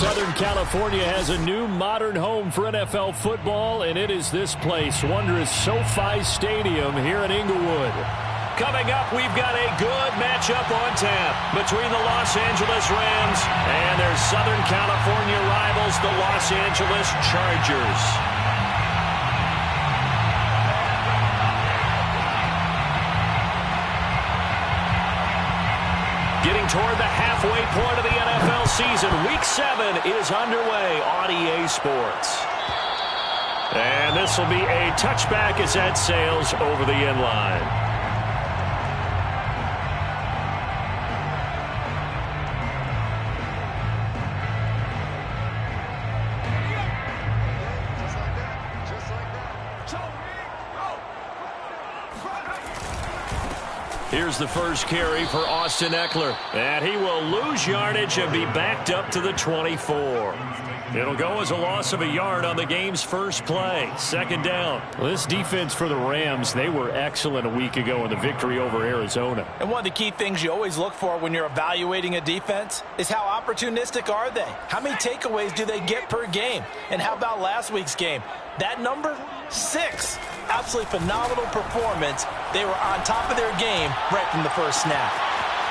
Southern California has a new modern home for NFL football, and it is this place, wondrous SoFi Stadium here in Inglewood. Coming up, we've got a good matchup on tap between the Los Angeles Rams and their Southern California rivals, the Los Angeles Chargers. Getting toward the halfway point of the NFL season. Week 7 is underway on EA Sports. And this will be a touchback as that sails over the end line. Here's the first carry for Austin Eckler. And he will lose yardage and be backed up to the 24. It'll go as a loss of a yard on the game's first play. Second down. Well, this defense for the Rams, they were excellent a week ago in the victory over Arizona. And one of the key things you always look for when you're evaluating a defense is how opportunistic are they? How many takeaways do they get per game? And how about last week's game? That number? 6. Absolutely phenomenal performance. They were on top of their game right from the first snap.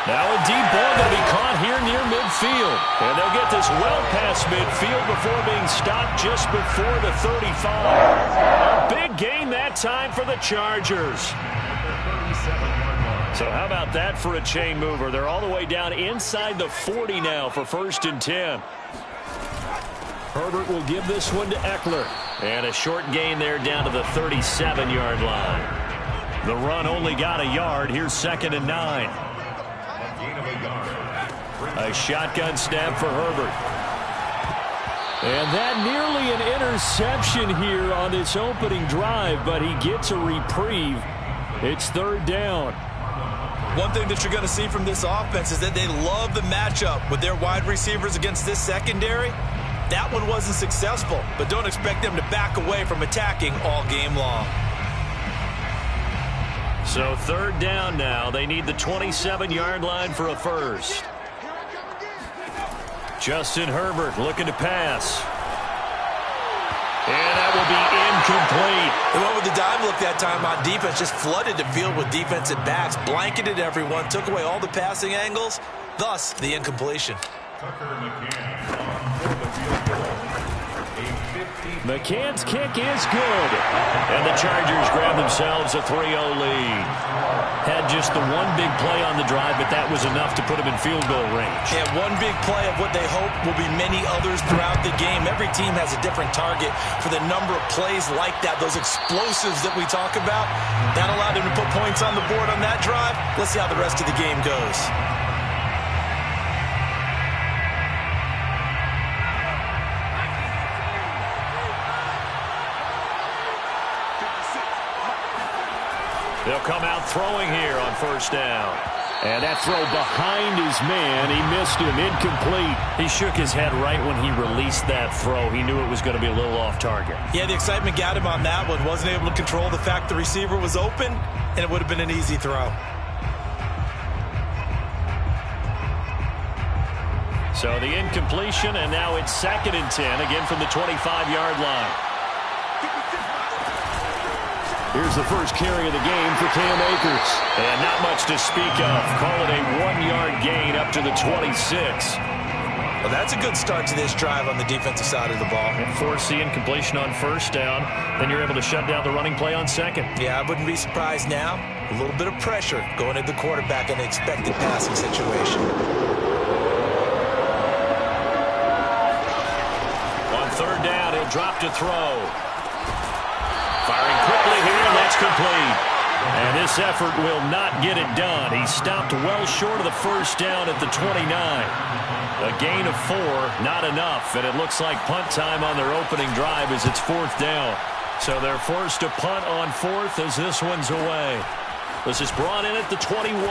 Now a deep ball going to be caught here near midfield. And they'll get this well past midfield before being stopped just before the 35. A big gain that time for the Chargers. So how about that for a chain mover? They're all the way down inside the 40 now for 1st and 10. Herbert will give this one to Eckler. And a short gain there down to the 37-yard line. The run only got a yard. Here's 2nd and 9. A shotgun snap for Herbert. And that nearly an interception here on this opening drive, but he gets a reprieve. It's 3rd down. One thing that you're going to see from this offense is that they love the matchup with their wide receivers against this secondary. That one wasn't successful, but don't expect them to back away from attacking all game long. So 3rd down now. They need the 27-yard line for a first. Justin Herbert looking to pass. And that will be incomplete. They went with the dive look that time on defense, just flooded the field with defensive backs, blanketed everyone, took away all the passing angles, thus the incompletion. McCann's kick is good. And the Chargers grab themselves a 3-0 lead. Had just the one big play on the drive, but that was enough to put them in field goal range. Yeah, one big play of what they hope will be many others throughout the game. Every team has a different target for the number of plays like that, those explosives that we talk about. That allowed them to put points on the board on that drive. Let's see how the rest of the game goes. They'll come out throwing here on 1st down. And that throw behind his man. He missed him. Incomplete. He shook his head right when he released that throw. He knew it was going to be a little off target. Yeah, the excitement got him on that one. Wasn't able to control the fact the receiver was open, and it would have been an easy throw. So the incompletion, and now it's 2nd and 10, again from the 25-yard line. Here's the first carry of the game for Cam Akers. And not much to speak of. Call it a 1-yard gain up to the 26. Well, that's a good start to this drive on the defensive side of the ball. And force the incompletion on 1st down. Then you're able to shut down the running play on 2nd. Yeah, I wouldn't be surprised now. A little bit of pressure going at the quarterback in an expected passing situation. On 3rd down, he'll drop to throw. Firing quickly here, and that's complete. And this effort will not get it done. He stopped well short of the 1st down at the 29. A gain of 4, not enough. And it looks like punt time on their opening drive as it's 4th down. So they're forced to punt on 4th as this one's away. This is brought in at the 21. A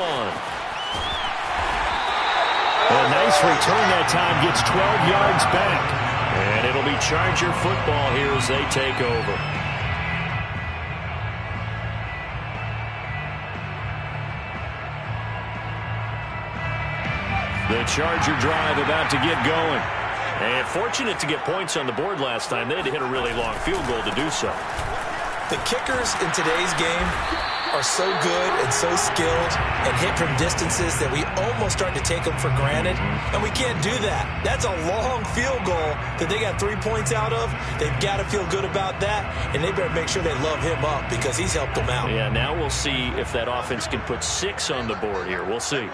nice return that time, gets 12 yards back. And it'll be Charger football here as they take over. The Charger drive about to get going. And fortunate to get points on the board last time. They had to hit a really long field goal to do so. The kickers in today's game are so good and so skilled and hit from distances that we almost start to take them for granted, and we can't do that. That's a long field goal that they got 3 points out of. They've got to feel good about that, and they better make sure they love him up because he's helped them out. Yeah, now we'll see if that offense can put 6 on the board here. We'll see.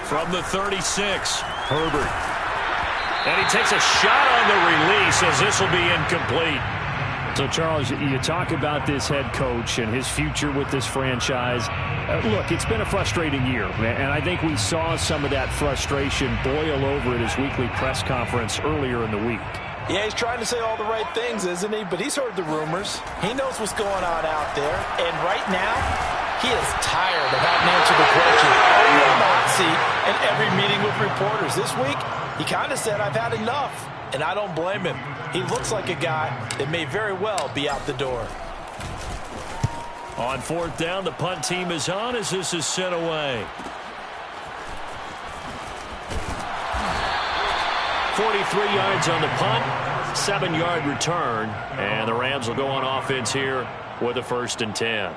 From the 36, Herbert. And he takes a shot on the release as this will be incomplete. So, Charles, you talk about this head coach and his future with this franchise. Look, it's been a frustrating year, and I think we saw some of that frustration boil over at his weekly press conference earlier in the week. Yeah, he's trying to say all the right things, isn't he? But he's heard the rumors. He knows what's going on out there. And right now, he is tired of having answered the question on the hot seat in every meeting with reporters. This week, he kind of said, I've had enough. And I don't blame him. He looks like a guy that may very well be out the door. On 4th down, the punt team is on as this is sent away. 43 yards on the punt, 7-yard return, and the Rams will go on offense here with a 1st and 10.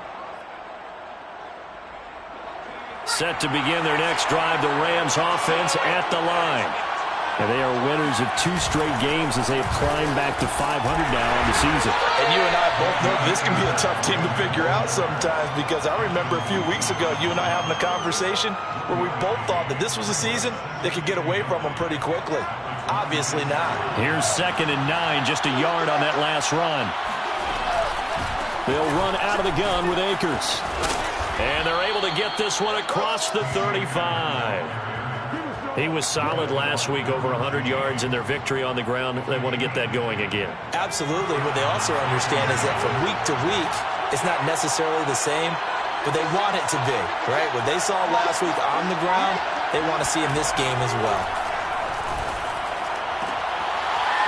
Set to begin their next drive, the Rams offense at the line. And they are winners of 2 straight games as they have climbed back to 500 now on the season. And you and I both know this can be a tough team to figure out sometimes, because I remember a few weeks ago you and I having a conversation where we both thought that this was a season that could get away from them pretty quickly. Obviously not. Here's 2nd and 9, just a yard on that last run. They'll run out of the gun with Akers. And they're able to get this one across the 35. He was solid last week, over 100 yards in their victory on the ground. They want to get that going again. Absolutely. What they also understand is that from week to week, it's not necessarily the same, but they want it to be, right? What they saw last week on the ground, they want to see in this game as well.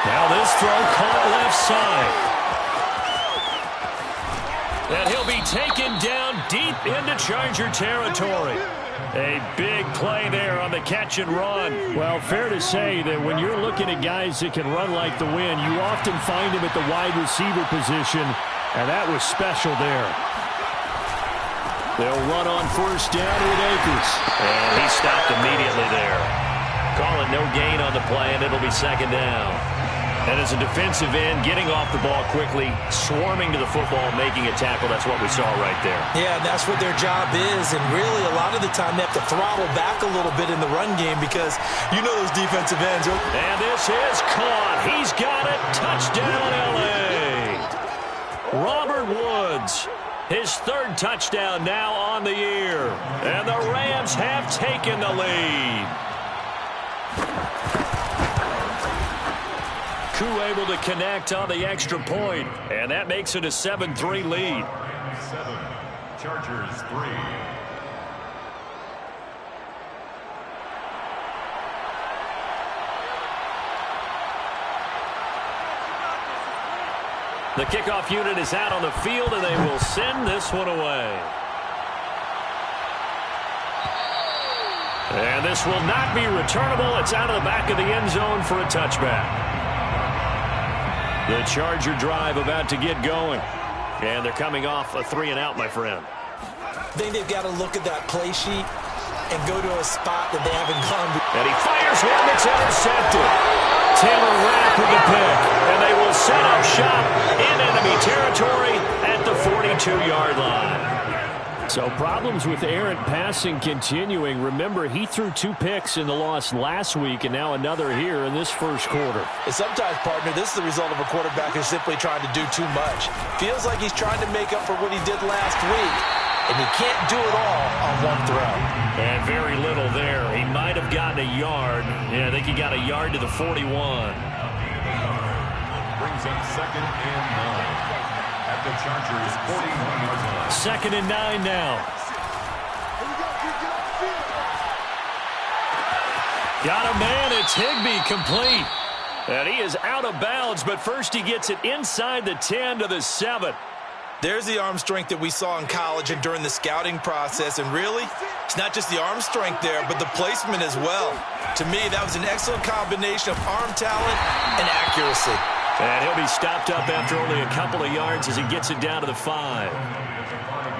Now this throw caught left side. And he'll be taken down deep into Charger territory. A big play there on the catch and run. Well, fair to say that when you're looking at guys that can run like the wind, you often find him at the wide receiver position, and that was special there. They'll run on 1st down with Akers. And he stopped immediately there. Call it no gain on the play, and it'll be 2nd down. And as a defensive end, getting off the ball quickly, swarming to the football, making a tackle, that's what we saw right there. Yeah, and that's what their job is. And really, a lot of the time, they have to throttle back a little bit in the run game because you know those defensive ends. And this is caught. He's got it. Touchdown, L.A. Robert Woods, his 3rd touchdown now on the year. And the Rams have taken the lead. Koo able to connect on the extra point, and that makes it a 7-3 lead. 7, Chargers 3. The kickoff unit is out on the field, and they will send this one away. And this will not be returnable. It's out of the back of the end zone for a touchback. The Charger drive about to get going. And they're coming off a 3-and-out, my friend. I think they've got to look at that play sheet and go to a spot that they haven't gone to. And he fires one that's intercepted. Taylor Rapp with the pick. And they will set up shop in enemy territory at the 42-yard line. So problems with errant passing continuing. Remember, he threw 2 picks in the loss last week and now another here in this first quarter. And sometimes, partner, this is the result of a quarterback who's simply trying to do too much. Feels like he's trying to make up for what he did last week, and he can't do it all on one throw. And very little there. He might have gotten a yard. Yeah, I think he got a yard to the 41. Brings up 2nd and 9. At the Chargers 41-yard line. 2nd and 9 now. Got a man. It's Higbee complete. And he is out of bounds, but first he gets it inside the 10 to the 7. There's the arm strength that we saw in college and during the scouting process. And really, it's not just the arm strength there, but the placement as well. To me, that was an excellent combination of arm talent and accuracy. And he'll be stopped up after only a couple of yards as he gets it down to the 5.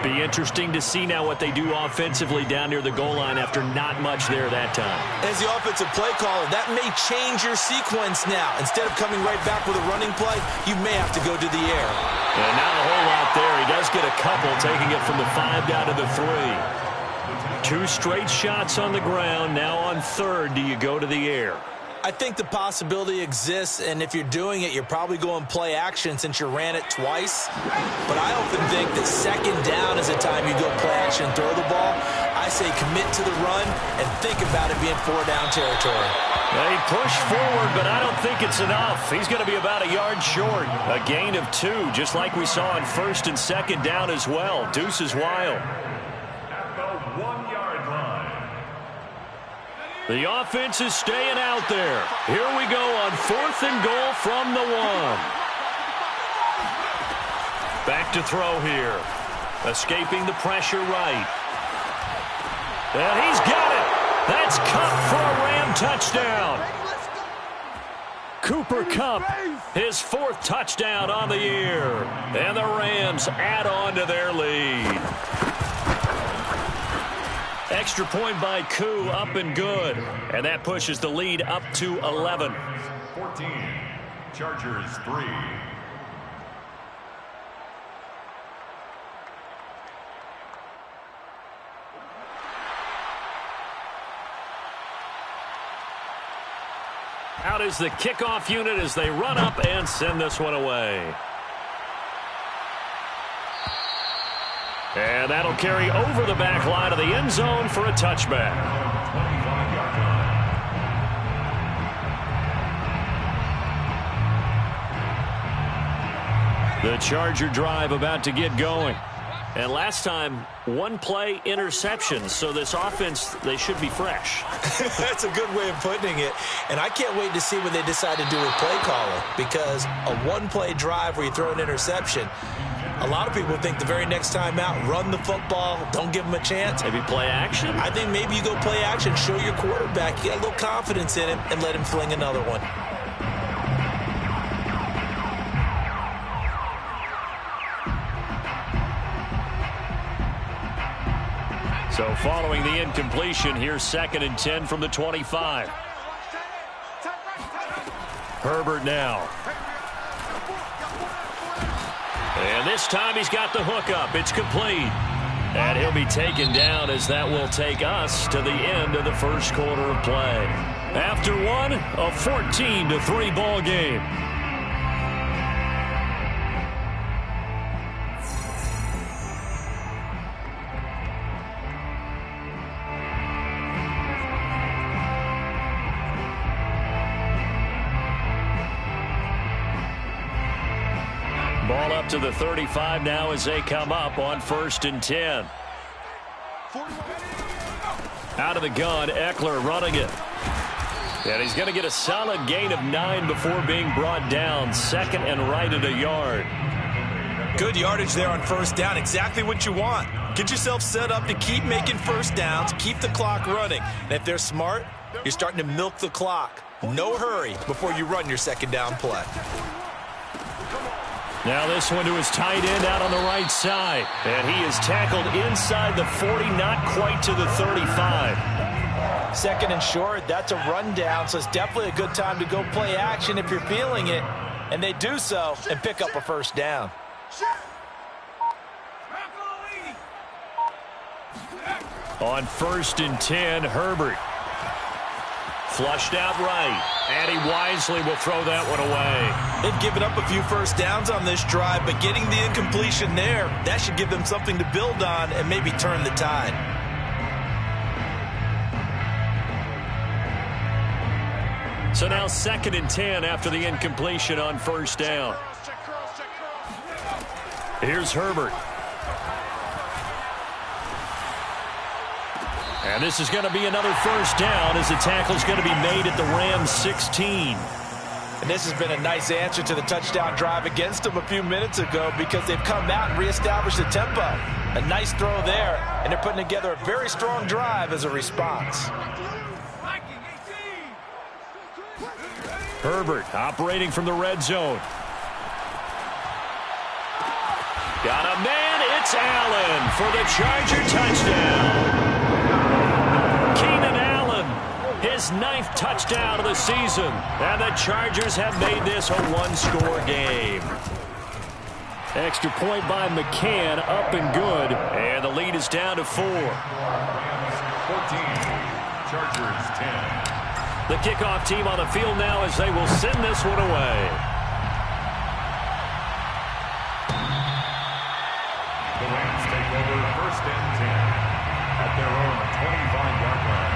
Be interesting to see now what they do offensively down near the goal line after not much there that time. As the offensive play caller, that may change your sequence now. Instead of coming right back with a running play, you may have to go to the air. And not a whole lot there. He does get a couple, taking it from the 5 down to the 3. 2 straight shots on the ground. Now on 3rd, do you go to the air? I think the possibility exists, and if you're doing it, you're probably going play action since you ran it twice. But I often think that 2nd down is the time you go play action and throw the ball. I say commit to the run and think about it being 4-down territory. They push forward, but I don't think it's enough. He's going to be about a yard short. A gain of 2, just like we saw on 1st and 2nd down as well. Deuce is wild. At the 1-yard line. The offense is staying out there. Here we go on 4th and goal from the 1. Back to throw here. Escaping the pressure right. And he's got it. That's Kupp for a Ram touchdown. Cooper Kupp, his 4th touchdown on the year. And the Rams add on to their lead. Extra point by Koo, up and good. And that pushes the lead up to 11. 14, Chargers 3. Out is the kickoff unit as they run up and send this one away. And that'll carry over the back line of the end zone for a touchback. 25-yard line. The Charger drive about to get going. And last time, 1 play interception. So this offense, they should be fresh. That's a good way of putting it. And I can't wait to see what they decide to do with play calling. Because a 1-play drive where you throw an interception, a lot of people think the very next time out, run the football, don't give them a chance. Maybe play action? I think maybe you go play action, show your quarterback, you got a little confidence in him, and let him fling another one. So following the incompletion, here's 2nd and 10 from the 25. Herbert now. And this time he's got the hook up. It's complete. And he'll be taken down as that will take us to the end of the first quarter of play. After one, a 14-3 ball game. Ball up to the 35 now as they come up on 1st and 10. Out of the gun, Eckler running it. And he's going to get a solid gain of 9 before being brought down. 2nd and right at a yard. Good yardage there on 1st down. Exactly what you want. Get yourself set up to keep making 1st downs, keep the clock running. And if they're smart, you're starting to milk the clock. No hurry before you run your 2nd down play. Now this one to his tight end out on the right side. And he is tackled inside the 40, not quite to the 35. 2nd and short, that's a rundown, so it's definitely a good time to go play action if you're feeling it. And they do so and pick up a 1st down. On 1st and 10, Herbert. Flushed out right, and he wisely will throw that one away. They've given up a few 1st downs on this drive, but getting the incompletion there, that should give them something to build on and maybe turn the tide. So now 2nd and 10 after the incompletion on 1st down. Here's Herbert. And this is going to be another 1st down as the tackle's going to be made at the Rams 16. And this has been a nice answer to the touchdown drive against them a few minutes ago because they've come out and reestablished the tempo. A nice throw there, and they're putting together a very strong drive as a response. Herbert operating from the red zone. Got a man, it's Allen for the Charger touchdown. Keenan Allen, his 9th touchdown of the season. And the Chargers have made this a one-score game. Extra point by McCann, up and good. And the lead is down to 4. 14, Chargers 10. The kickoff team on the field now as they will send this one away. The Rams take over 1st and 10 at their own 25-yard line.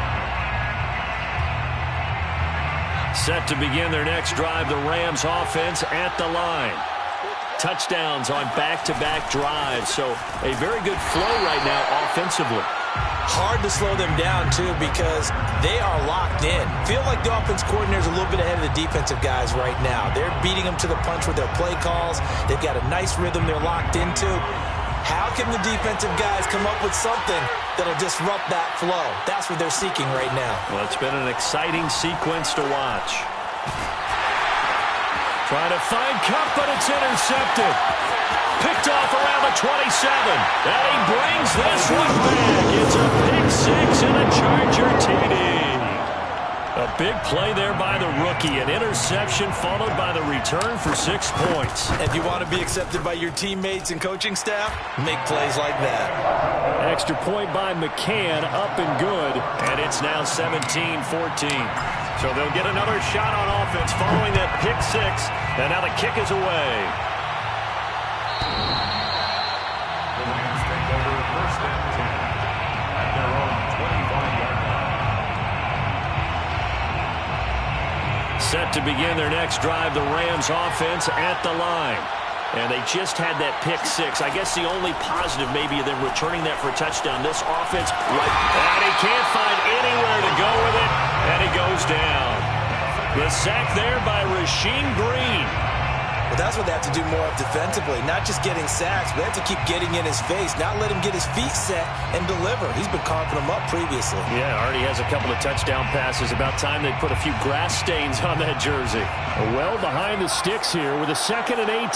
Set to begin their next drive, the Rams offense at the line. Touchdowns on back-to-back drives, so a very good flow right now offensively. Hard to slow them down, too, because they are locked in. Feel like the offense coordinator is a little bit ahead of the defensive guys right now. They're beating them to the punch with their play calls. They've got a nice rhythm they're locked into. How can the defensive guys come up with something that'll disrupt that flow? That's what they're seeking right now. Well, it's been an exciting sequence to watch. Trying to find Cup, but it's intercepted. Picked off around the 27. And he brings this one back. It's a pick 6 and a Charger TD. A big play there by the rookie. An interception followed by the return for 6 points. If you want to be accepted by your teammates and coaching staff, make plays like that. Extra point by McCann, up and good. And it's now 17-14. So they'll get another shot on offense following that pick 6. And now the kick is away. The Rams take over 1st and 10 at their own 25-yard line. Set to begin their next drive, the Rams offense at the line. And they just had that pick 6. I guess the only positive maybe of them returning that for a touchdown. This offense, right, and he can't find anywhere to go with it, and he goes down. The sack there by Rasheem Green. Well, that's what they have to do more of defensively. Not just getting sacks, but they have to keep getting in his face, not let him get his feet set and deliver. He's been coughing them up previously. Yeah, already has a couple of touchdown passes. About time they put a few grass stains on that jersey. Well behind the sticks here with a 2nd and 18.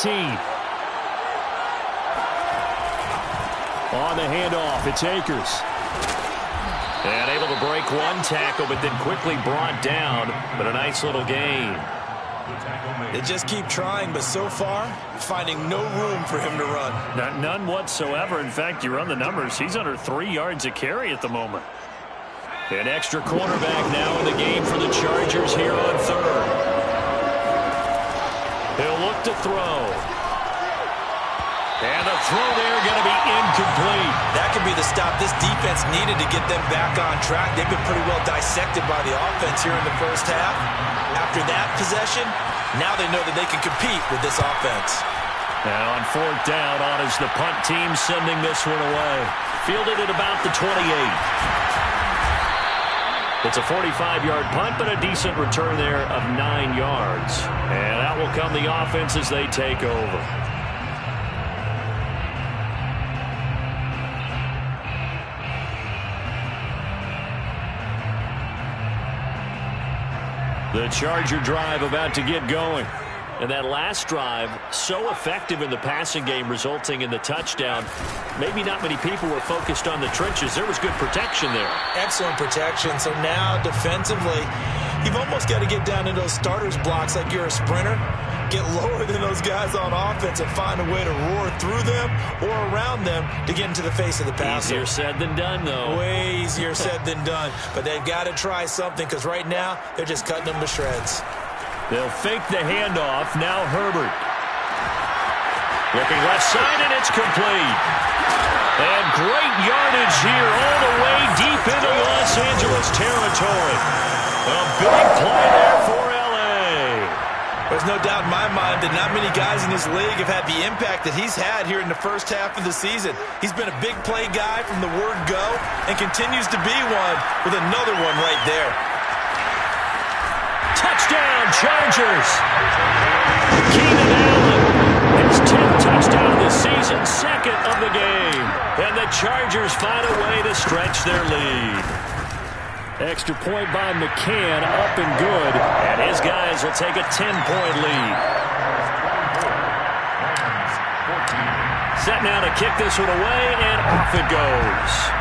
On the handoff, it's Akers. And able to break one tackle, but then quickly brought down. But a nice little gain. They just keep trying, but so far, finding no room for him to run. None whatsoever. In fact, you run the numbers. He's under 3 yards a carry at the moment. An extra cornerback now in the game for the Chargers here on 3rd. He'll look to throw. And the throw there going to be incomplete. That could be the stop this defense needed to get them back on track. They've been pretty well dissected by the offense here in the first half. After that possession, now they know that they can compete with this offense. And on 4th down, on is the punt team sending this one away. Fielded at about the 28. It's a 45-yard punt, but a decent return there of 9 yards. And out will come the offense as they take over. The Charger drive about to get going. And that last drive, so effective in the passing game, resulting in the touchdown. Maybe not many people were focused on the trenches. There was good protection there. Excellent protection. So now, defensively, you've almost got to get down into those starters blocks like you're a sprinter. Get lower than those guys on offense and find a way to roar through them or around them to get into the face of the passer. Easier said than done, though. Way easier said than done. But they've got to try something because right now they're just cutting them to shreds. They'll fake the handoff. Now Herbert. Looking left side, and it's complete. And great yardage here all the way deep into Los Angeles territory. A big play there for L.A. There's no doubt in my mind that not many guys in this league have had the impact that he's had here in the first half of the season. He's been a big play guy from the word go and continues to be one with another one right there. Touchdown! Touchdown, Chargers. Keenan Allen, his 10th touchdown of the season, second of the game. And the Chargers find a way to stretch their lead. Extra point by McCann, up and good. And his guys will take a 10-point lead. Set now to kick this one away, and off it goes.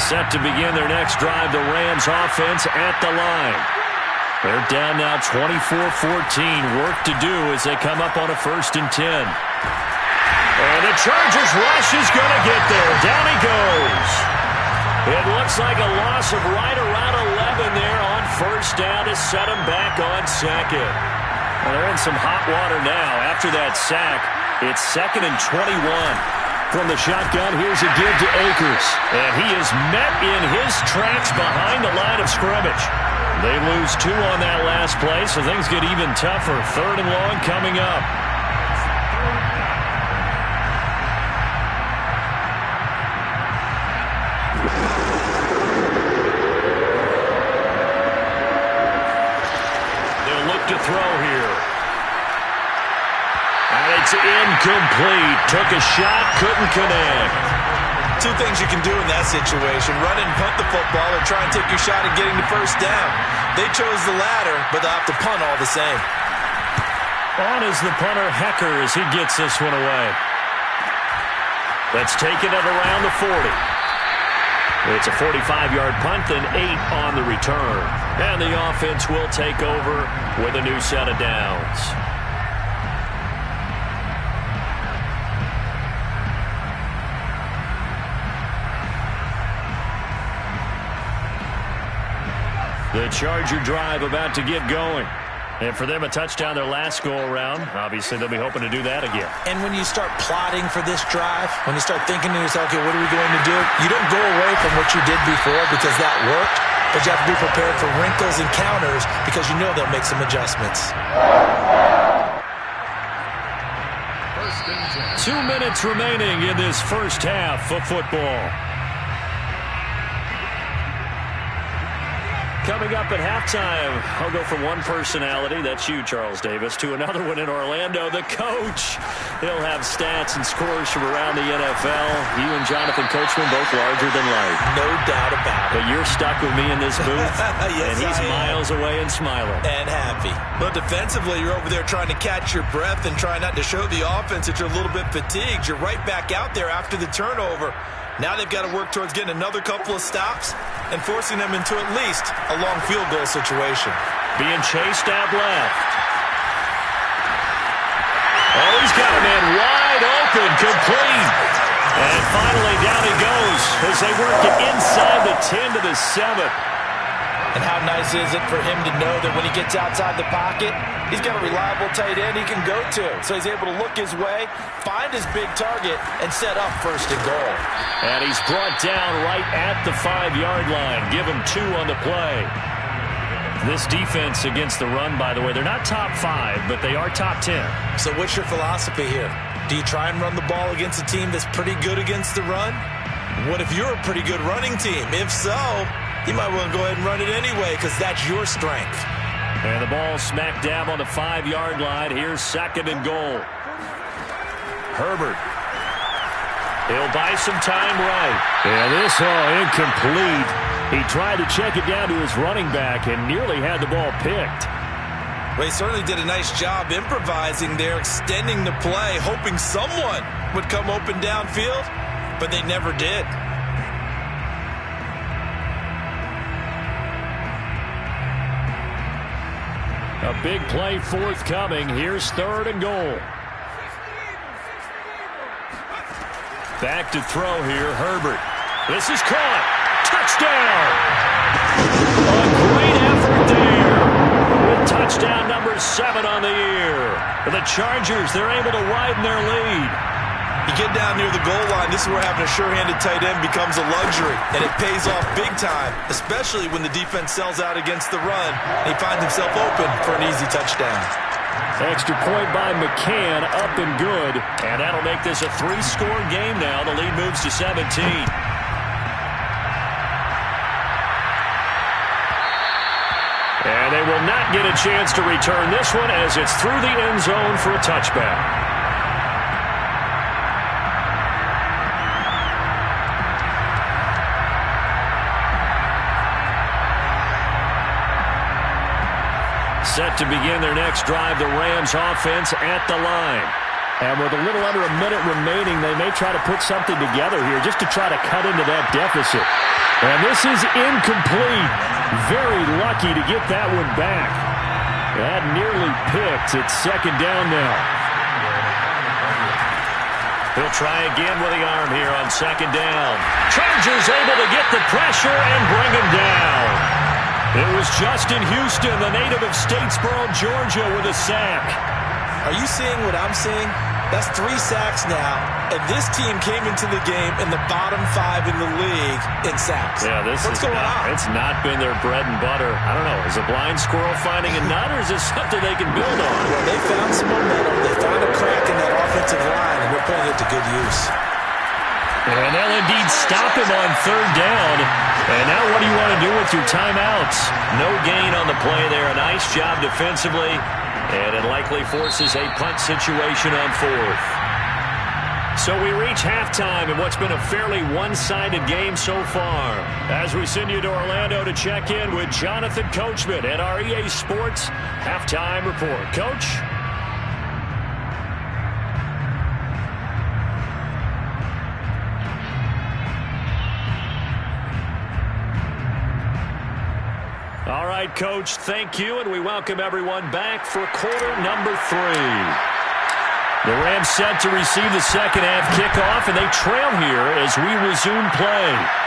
Set to begin their next drive, the Rams offense at the line. They're down now 24-14. Work to do as they come up on a 1st and 10. And the Chargers rush is going to get there. Down he goes. It looks like a loss of right around 11 there on 1st down to set them back on 2nd. Well, they're in some hot water now. After that sack, it's 2nd and 21. From the shotgun, here's a give to Akers. And he is met in his tracks behind the line of scrimmage. They lose 2 on that last play, so things get even tougher. 3rd and long coming up. They'll look to throw here. And it's incomplete. Took a shot, couldn't connect. 2 things you can do in that situation. Run and punt the football or try and take your shot at getting the 1st down. They chose the latter, but they'll have to punt all the same. On is the punter, Hecker, as he gets this one away. That's taken it around the 40. It's a 45-yard punt, then 8 on the return. And the offense will take over with a new set of downs. The Charger drive about to get going. And for them, a touchdown their last go-around. Obviously, they'll be hoping to do that again. And when you start plotting for this drive, when you start thinking to yourself, okay, what are we going to do? You don't go away from what you did before because that worked, but you have to be prepared for wrinkles and counters because you know they'll make some adjustments. 2 minutes remaining in this first half of football. Coming up at halftime, I'll go from one personality, that's you, Charles Davis, to another one in Orlando, the coach. He'll have stats and scores from around the NFL. You and Jonathan Coachman both larger than life. No doubt about it. But you're stuck with me in this booth, yes, and he's miles away and smiling. And happy. But defensively, you're over there trying to catch your breath and try not to show the offense that you're a little bit fatigued. You're right back out there after the turnover. Now they've got to work towards getting another couple of stops and forcing them into at least a long field goal situation. Being chased out left. Oh, he's got a man wide open, complete. And finally down he goes as they work it inside the 10 to the 7. And how nice is it for him to know that when he gets outside the pocket, he's got a reliable tight end he can go to. So he's able to look his way, find his big target, and set up 1st and goal. And he's brought down right at the 5-yard line. Give him 2 on the play. This defense against the run, by the way, they're not top 5, but they are top 10. So what's your philosophy here? Do you try and run the ball against a team that's pretty good against the run? What if you're a pretty good running team? If so, you might want to go ahead and run it anyway because that's your strength. And the ball smack dab on the 5-yard line. Here's 2nd and goal. Herbert. He'll buy some time right. And this incomplete. He tried to check it down to his running back and nearly had the ball picked. Well, he certainly did a nice job improvising there, extending the play, hoping someone would come open downfield, but they never did. A big play forthcoming. Here's 3rd and goal. Back to throw here, Herbert. This is caught. Touchdown! A great effort there. With touchdown number 7 on the year. The Chargers, they're able to widen their lead. You get down near the goal line, this is where having a sure-handed tight end becomes a luxury, and it pays off big time, especially when the defense sells out against the run, and he finds himself open for an easy touchdown. Extra point by McCann, up and good. And that'll make this a 3-score game now. The lead moves to 17. And they will not get a chance to return this one as it's through the end zone for a touchback. Set to begin their next drive, the Rams offense at the line. And with a little under a minute remaining, they may try to put something together here just to try to cut into that deficit. And this is incomplete. Very lucky to get that one back. That nearly picked. It's second down now. He'll try again with the arm here on second down. Chargers able to get the pressure and bring him down. It was Justin Houston, the native of Statesboro, Georgia, with a sack. Are you seeing what I'm seeing? That's 3 sacks now, and this team came into the game in the bottom 5 in the league in sacks. Yeah, what's going on? It's not been their bread and butter. I don't know. Is a blind squirrel finding a nut, or is this something they can build on? Well, they found some momentum. They found a crack in that offensive line, and they're putting it to good use. And they'll indeed stop him on third down. And now what do you want to do with your timeouts? No gain on the play there. A nice job defensively. And it likely forces a punt situation on fourth. So we reach halftime in what's been a fairly one-sided game so far. As we send you to Orlando to check in with Jonathan Coachman at our EA Sports Halftime Report. Coach? All right, Coach, thank you, and we welcome everyone back for quarter number 3. The Rams set to receive the second half kickoff, and they trail here as we resume play.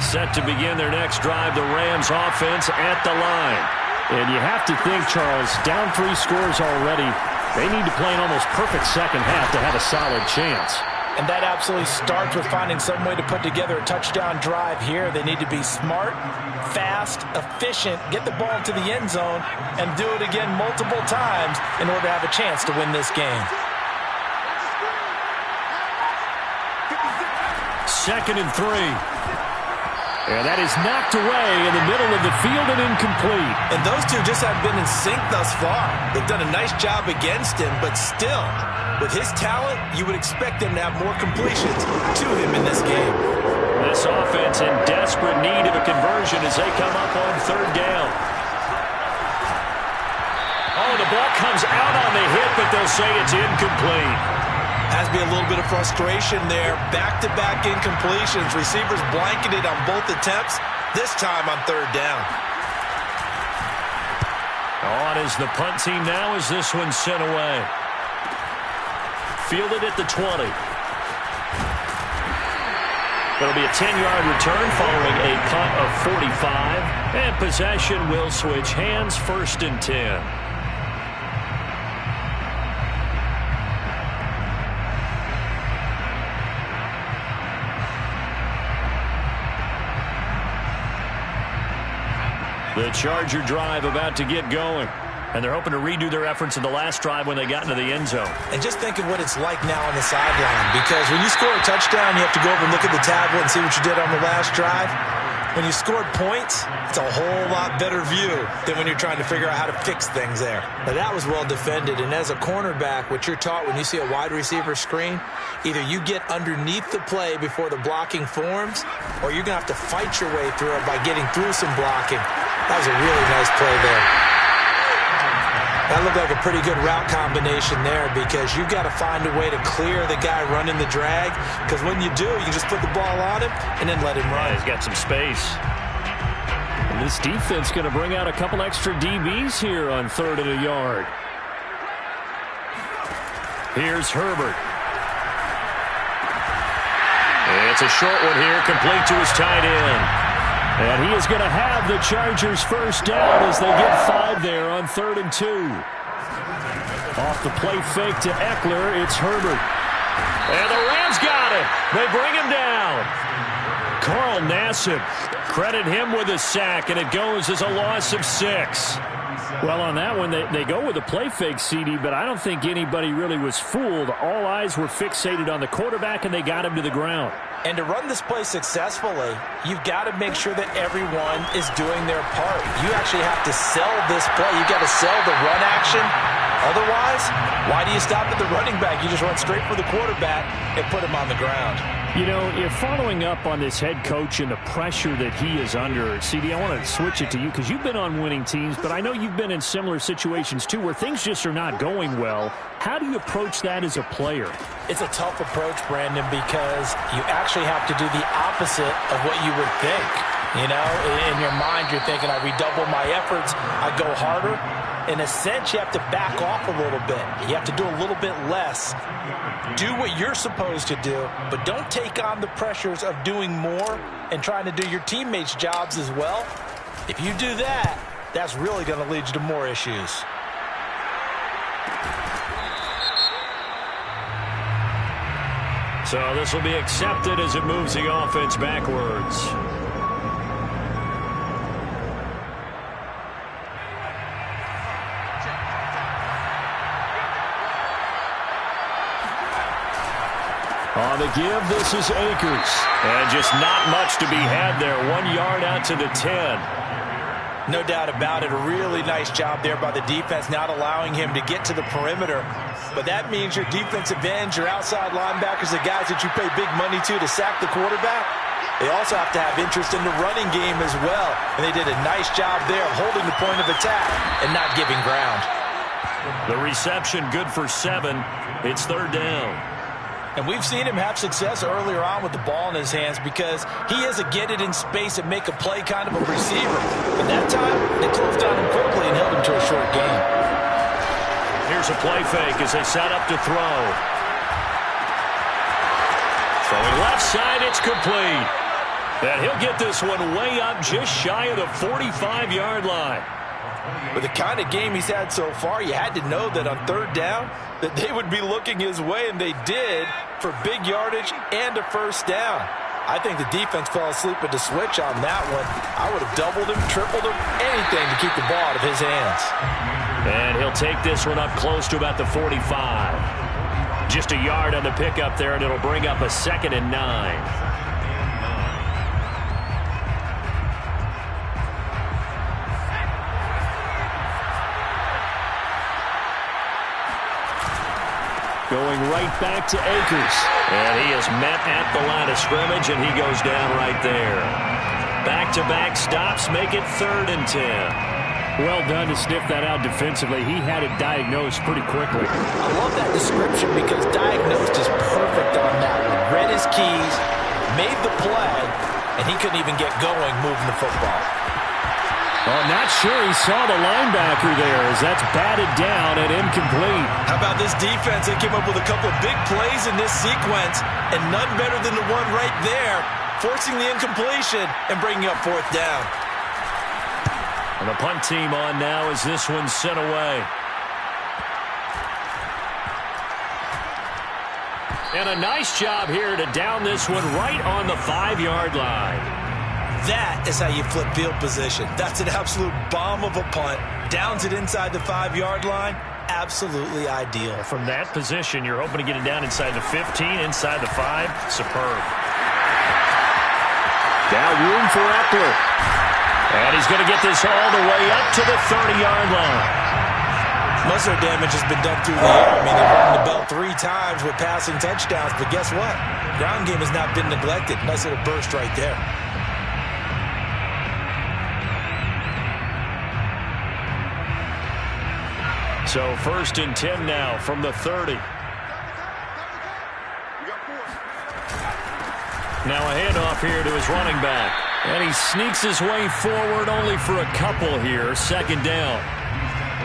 Set to begin their next drive, the Rams offense at the line. And you have to think, Charles, down 3 scores already. They need to play an almost perfect second half to have a solid chance. And that absolutely starts with finding some way to put together a touchdown drive here. They need to be smart, fast, efficient, get the ball into the end zone, and do it again multiple times in order to have a chance to win this game. Second and 3. And that is knocked away in the middle of the field and incomplete. And those two just haven't been in sync thus far. They've done a nice job against him, but still, with his talent, you would expect them to have more completions to him in this game. This offense in desperate need of a conversion as they come up on third down. Oh, the ball comes out on the hit, but they'll say it's incomplete. Has to be a little bit of frustration there. Back-to-back incompletions. Receivers blanketed on both attempts, this time on third down. On is the punt team now as this one's sent away. Fielded at the 20. It'll be a 10-yard return following a punt of 45. And possession will switch hands, 1st and 10. The Charger drive about to get going. And they're hoping to redo their efforts in the last drive when they got into the end zone. And just think of what it's like now on the sideline. Because when you score a touchdown, you have to go over and look at the tablet and see what you did on the last drive. When you scored points, it's a whole lot better view than when you're trying to figure out how to fix things there. But that was well defended. And as a cornerback, what you're taught when you see a wide receiver screen, either you get underneath the play before the blocking forms, or you're going to have to fight your way through it by getting through some blocking. That was a really nice play there. That looked like a pretty good route combination there because you've got to find a way to clear the guy running the drag, because when you do, you just put the ball on him and then let him run. Yeah, he's got some space. And this defense going to bring out a couple extra DBs here on 3rd and a yard. Here's Herbert. It's a short one here, complete to his tight end. And he is going to have the Chargers first down as they get 5 there on 3rd and 2. Off the play fake to Eckler, it's Herbert. And the Rams got him. They bring him down. Carl Nassib, credit him with a sack, and it goes as a loss of 6. Well, on that one, they go with a play fake, CD, but I don't think anybody really was fooled. All eyes were fixated on the quarterback, and they got him to the ground. And to run this play successfully, you've got to make sure that everyone is doing their part. You actually have to sell this play. You've got to sell the run action. Otherwise, why do you stop at the running back? You just run straight for the quarterback and put him on the ground. You know, if following up on this head coach and the pressure that he is under, CD, I want to switch it to you because you've been on winning teams, but I know you've been in similar situations too where things just are not going well. How do you approach that as a player? It's a tough approach, Brandon, because you actually have to do the opposite of what you would think. You know, in your mind, you're thinking, I redouble my efforts, I go harder. In a sense, you have to back off a little bit. You have to do a little bit less. Do what you're supposed to do, but don't take on the pressures of doing more and trying to do your teammates' jobs as well. If you do that, that's really going to lead you to more issues. So this will be accepted as it moves the offense backwards. On the give, this is Akers. And just not much to be had there. 1 yard out to the 10. No doubt about it. A really nice job there by the defense, not allowing him to get to the perimeter. But that means your defensive ends, your outside linebackers, the guys that you pay big money to sack the quarterback, they also have to have interest in the running game as well. And they did a nice job there of holding the point of attack and not giving ground. The reception good for 7. It's 3rd down. And we've seen him have success earlier on with the ball in his hands because he is a get it in space and make a play kind of a receiver. But that time, they closed on him quickly and held him to a short gain. Here's a play fake as they set up to throw. Throwing left side, it's complete. And he'll get this one way up just shy of the 45-yard line. With the kind of game he's had so far, you had to know that on 3rd down that they would be looking his way, and they did, for big yardage and a first down. I think the defense fell asleep at the switch on that one. I would have doubled him, tripled him, anything to keep the ball out of his hands. And he'll take this one up close to about the 45. Just a yard on the pickup there, and it'll bring up a 2nd and 9. Going right back to Akers. And he is met at the line of scrimmage, and he goes down right there. Back-to-back stops make it 3rd and 10. Well done to sniff that out defensively. He had it diagnosed pretty quickly. I love that description because diagnosed is perfect on that one. Read his keys, made the play, and he couldn't even get going moving the football. Oh, not sure he saw the linebacker there as that's batted down and incomplete. How about this defense? They came up with a couple of big plays in this sequence, and none better than the one right there, forcing the incompletion and bringing up 4th down. And the punt team on now as this one's sent away. And a nice job here to down this one right on the 5-yard line. That is how you flip field position. That's an absolute bomb of a punt. Downs it inside the 5-yard line. Absolutely ideal. From that position, you're hoping to get it down inside the 15, inside the 5. Superb. Now room for Eckler. And he's going to get this all the way up to the 30-yard line. Most of their damage has been done through the air. I mean, they've rung the bell 3 times with passing touchdowns, but guess what? Ground game has not been neglected. Nice little burst right there. So 1st and 10 now from the 30. Now a handoff here to his running back. And he sneaks his way forward only for a couple here. 2nd down.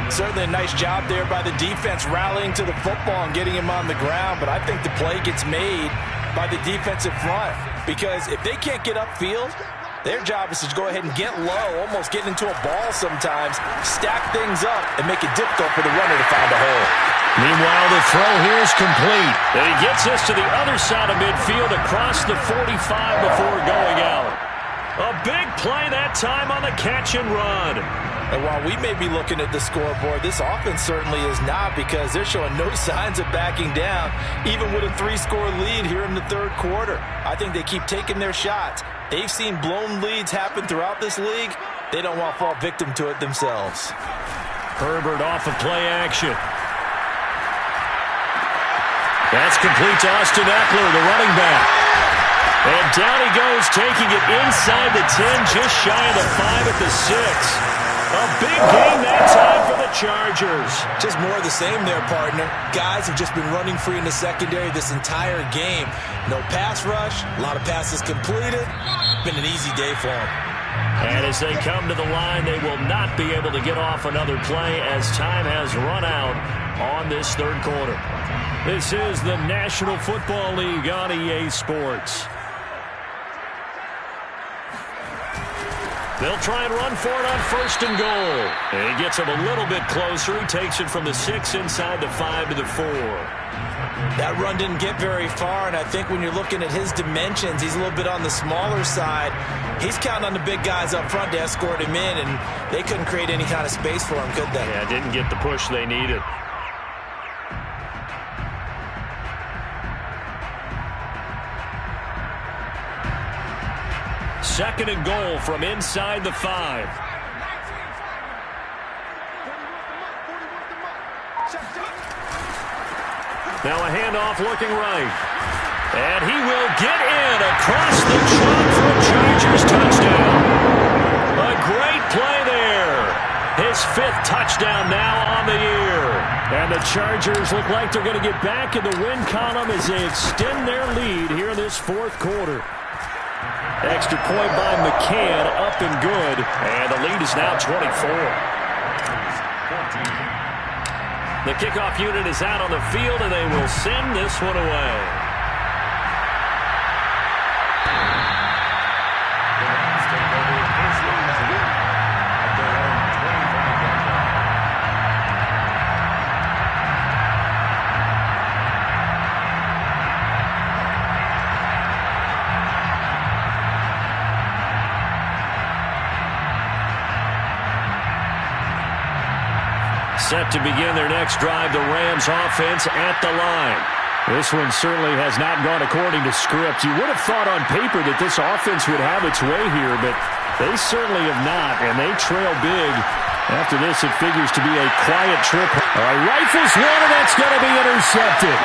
Certainly a nice job there by the defense rallying to the football and getting him on the ground, but I think the play gets made by the defensive front because if they can't get upfield, their job is to go ahead and get low, almost get into a ball sometimes, stack things up, and make it difficult for the runner to find a hole. Meanwhile, the throw here is complete. And he gets this to the other side of midfield across the 45 before going out. A big play that time on the catch and run. And while we may be looking at the scoreboard, this offense certainly is not because they're showing no signs of backing down, even with a 3-score lead here in the third quarter. I think they keep taking their shots. They've seen blown leads happen throughout this league. They don't want to fall victim to it themselves. Herbert off of play action. That's complete to Austin Eckler, the running back. And down he goes, taking it inside the 10, just shy of the 5 at the 6. A big game that time for the Chargers. Just more of the same there, partner. Guys have just been running free in the secondary this entire game. No pass rush, a lot of passes completed. Been an easy day for them. And as they come to the line, they will not be able to get off another play as time has run out on this third quarter. This is the National Football League on EA Sports. They'll try and run for it on 1st and goal. And he gets him a little bit closer. He takes it from the 6 inside the 5 to the 4. That run didn't get very far, and I think when you're looking at his dimensions, he's a little bit on the smaller side. He's counting on the big guys up front to escort him in, and they couldn't create any kind of space for him, could they? Yeah, didn't get the push they needed. Second and goal from inside the 5. Now a handoff looking right. And he will get in across the chalk for a Chargers touchdown. A great play there. His 5th touchdown now on the year. And the Chargers look like they're going to get back in the win column as they extend their lead here in this 4th quarter. Extra point by McCann, up and good. And the lead is now 24. The kickoff unit is out on the field, and they will send this one away. Set to begin their next drive, the Rams offense at the line. This one certainly has not gone according to script. You would have thought on paper that this offense would have its way here, but they certainly have not, and they trail big. After this, it figures to be a quiet trip. Rifles one, and that's going to be intercepted.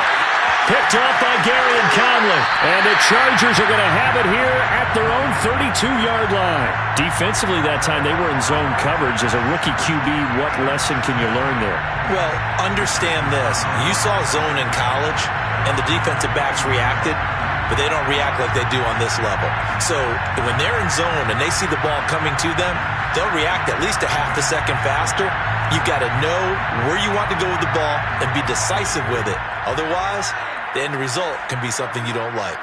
Picked up by Gary and Conley. And the Chargers are going to have it here at their own 32-yard line. Defensively that time, they were in zone coverage. As a rookie QB, what lesson can you learn there? Well, understand this. You saw zone in college, and the defensive backs reacted, but they don't react like they do on this level. So when they're in zone and they see the ball coming to them, they'll react at least a half a second faster. You've got to know where you want to go with the ball and be decisive with it. Otherwise, the end result can be something you don't like.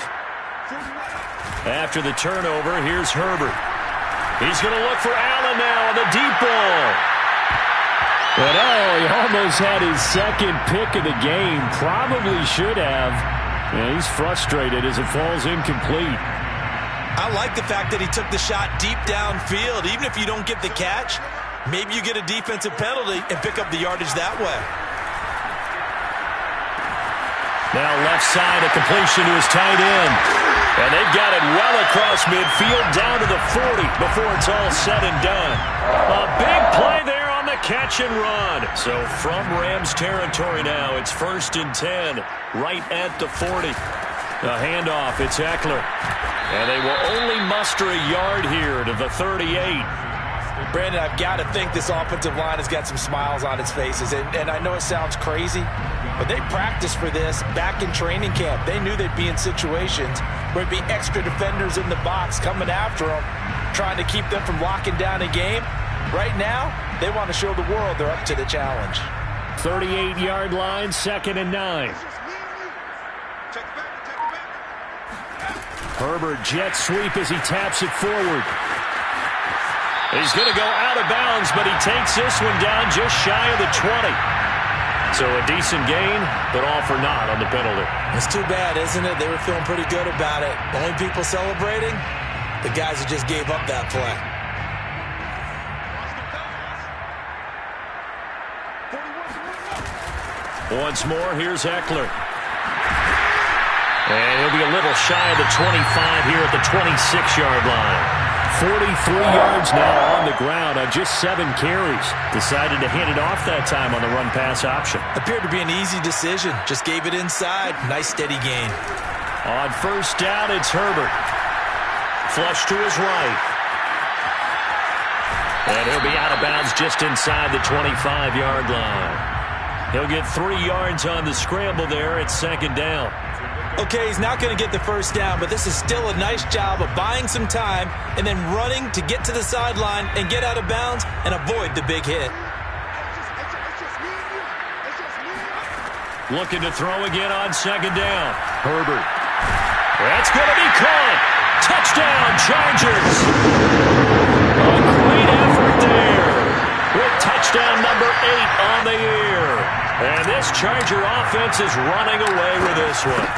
After the turnover, here's Herbert. He's going to look for Allen now on the deep ball. But he almost had his second pick of the game. Probably should have. And he's frustrated as it falls incomplete. I like the fact that he took the shot deep downfield. Even if you don't get the catch, maybe you get a defensive penalty and pick up the yardage that way. Now left side, a completion to his tight end. And they've got it well across midfield, down to the 40 before it's all said and done. A big play there on the catch and run. So from Rams territory now, it's 1st and 10, right at the 40. A handoff, it's Eckler. And they will only muster a yard here to the 38. Brandon, I've got to think this offensive line has got some smiles on its faces. And I know it sounds crazy, but they practiced for this back in training camp. They knew they'd be in situations where it'd be extra defenders in the box coming after them, trying to keep them from locking down a game. Right now, They want to show the world they're up to the challenge. 38-yard line, 2nd and 9. Herbert jet sweep as he taps it forward. He's going to go out of bounds, but he takes this one down just shy of the 20. So a decent gain, but all for naught on the penalty. It's too bad, isn't it? They were feeling pretty good about it. The only people celebrating, the guys who just gave up that play. Once more, here's Eckler. And he'll be a little shy of the 25 here at the 26-yard line. 43 yards now on the ground on just 7 carries. Decided to hand it off that time on the run-pass option. Appeared to be an easy decision. Just gave it inside. Nice steady gain. On first down, it's Herbert. Flush to his right. And he'll be out of bounds just inside the 25-yard line. He'll get 3 yards on the scramble there at 2nd down. Okay, he's not going to get the first down, but this is still a nice job of buying some time and then running to get to the sideline and get out of bounds and avoid the big hit. Looking to throw again on 2nd down. Herbert. That's going to be caught. Touchdown, Chargers. A great effort there with touchdown number 8 on the year. And this Charger offense is running away with this one.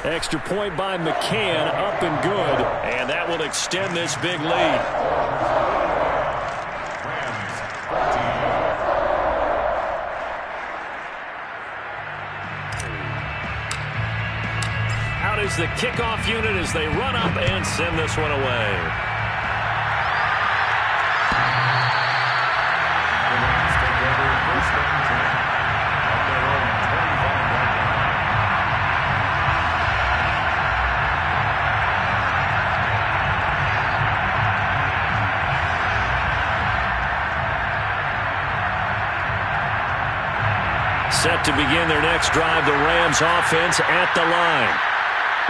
Extra point by McCann, up and good. And that will extend this big lead. Out is the kickoff unit as they run up and send this one away. Set to begin their next drive, the Rams offense at the line.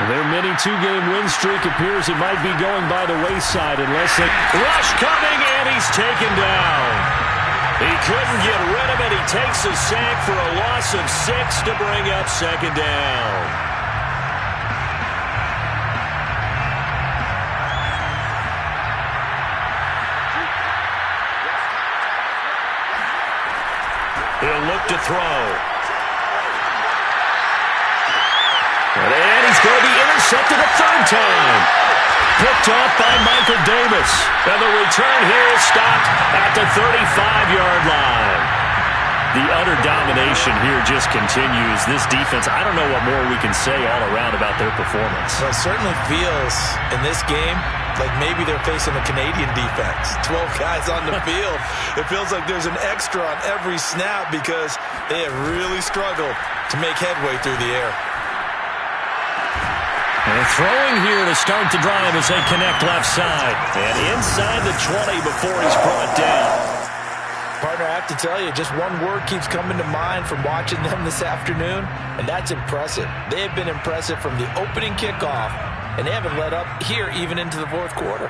Their mini 2-game win streak appears it might be going by the wayside unless they... Rush coming, and he's taken down. He couldn't get rid of it. He takes a sack for a loss of 6 to bring up 2nd down. He'll look to throw. And he's going to be intercepted a 3rd time. Picked off by Michael Davis. And the return here is stopped at the 35-yard line. The utter domination here just continues. This defense, I don't know what more we can say all around about their performance. Well, it certainly feels in this game like maybe they're facing a Canadian defense. 12 guys on the field. It feels like there's an extra on every snap because they have really struggled to make headway through the air. And throwing here to start the drive as they connect left side. And inside the 20 before he's brought down. Partner, I have to tell you, just one word keeps coming to mind from watching them this afternoon, and that's impressive. They have been impressive from the opening kickoff, and they haven't let up here even into the 4th quarter.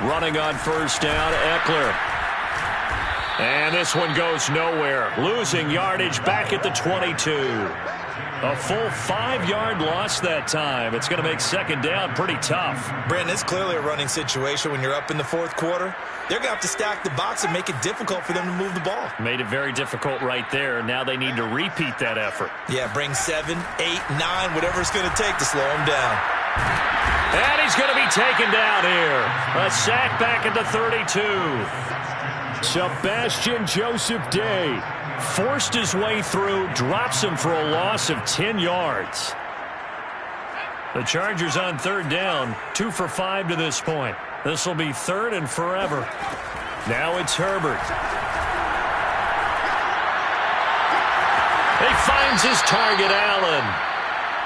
Running on first down, Eckler. And this one goes nowhere. Losing yardage back at the 22. A full 5-yard loss that time. It's going to make 2nd down pretty tough. Brandon, it's clearly a running situation when you're up in the 4th quarter. They're going to have to stack the box and make it difficult for them to move the ball. Made it very difficult right there. Now they need to repeat that effort. Yeah, bring 7, 8, 9, whatever it's going to take to slow him down. And he's going to be taken down here. A sack back at the 32. Sebastian Joseph Day forced his way through, drops him for a loss of 10 yards. The Chargers on 3rd down, 2 for 5 to this point. This will be 3rd and forever. Now it's Herbert. He finds his target, Allen.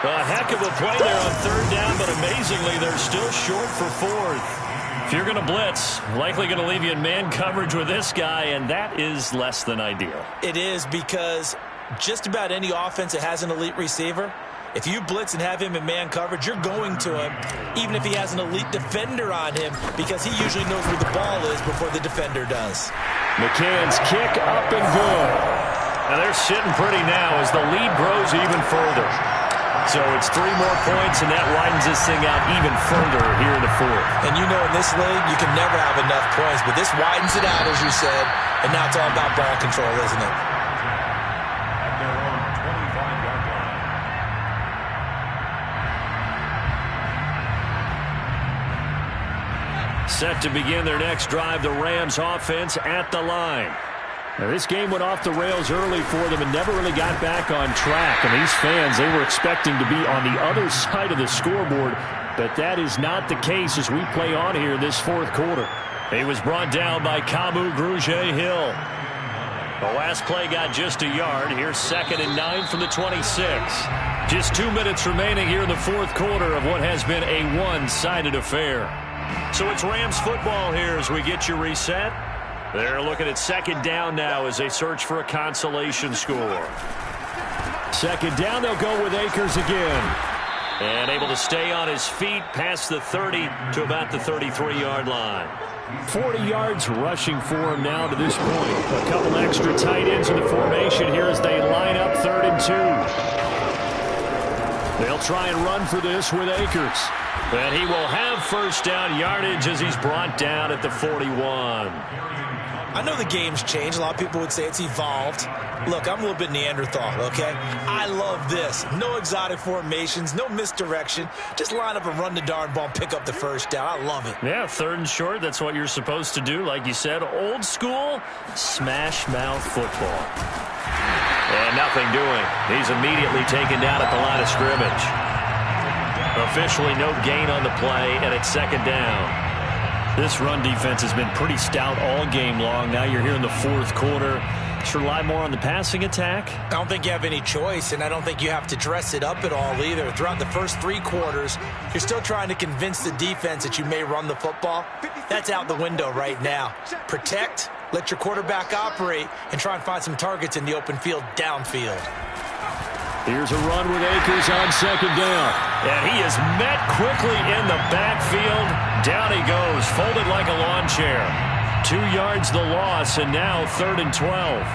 A heck of a play there on 3rd down, but amazingly, they're still short for 4th. If you're going to blitz, likely going to leave you in man coverage with this guy, and that is less than ideal. It is, because just about any offense that has an elite receiver, If you blitz and have him in man coverage, you're going to him, even if he has an elite defender on him, because he usually knows where the ball is before the defender does. McCann's kick up and good. Now they're sitting pretty now as the lead grows even further. So it's 3 more points, and that widens this thing out even further here in the fourth. And you know in this league, you can never have enough points, but this widens it out, as you said, and now it's all about ball control, isn't it? At their own 25-yard line. Set to begin their next drive, the Rams offense at the line. Now, this game went off the rails early for them and never really got back on track. And these fans, they were expecting to be on the other side of the scoreboard, but that is not the case as we play on here this fourth quarter. He was brought down by Kamu Grugier-Hill. The last play got just a yard. Here's 2nd and 9 from the 26. Just 2 minutes remaining here in the fourth quarter of what has been a one-sided affair. So it's Rams football here as we get you reset. They're looking at 2nd down now as they search for a consolation score. 2nd down, they'll go with Akers again. And able to stay on his feet past the 30 to about the 33-yard line. 40 yards rushing for him now to this point. A couple extra tight ends in the formation here as they line up 3rd and 2. They'll try and run for this with Akers. And he will have 1st down yardage as he's brought down at the 41. I know the game's changed. A lot of people would say it's evolved. Look, I'm a little bit Neanderthal, okay? I love this. No exotic formations, no misdirection. Just line up and run the darn ball and pick up the 1st down. I love it. Yeah, 3rd and short, that's what you're supposed to do. Like you said, old school, smash mouth football. And nothing doing. He's immediately taken down at the line of scrimmage. Officially no gain on the play, and it's 2nd down. This run defense has been pretty stout all game long. Now you're here in the fourth quarter. Should rely more on the passing attack? I don't think you have any choice, and I don't think you have to dress it up at all either. Throughout the first 3 quarters, you're still trying to convince the defense that you may run the football. That's out the window right now. Protect, let your quarterback operate, and try and find some targets in the open field downfield. Here's a run with Akers on 2nd down. And he is met quickly in the backfield. Down he goes, folded like a lawn chair. 2 yards the loss, and now 3rd and 12.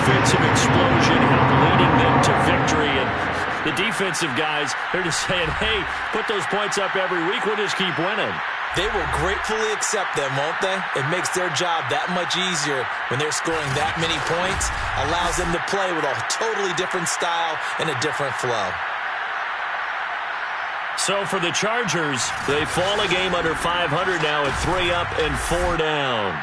Offensive explosion helped leading them to victory, and the defensive guys, they're just saying, hey, put those points up every week, we'll just keep winning. They will gratefully accept them, won't they? It makes their job that much easier when they're scoring that many points, allows them to play with a totally different style and a different flow. So for the Chargers, they fall a game under 500 now at 3 up and 4 down.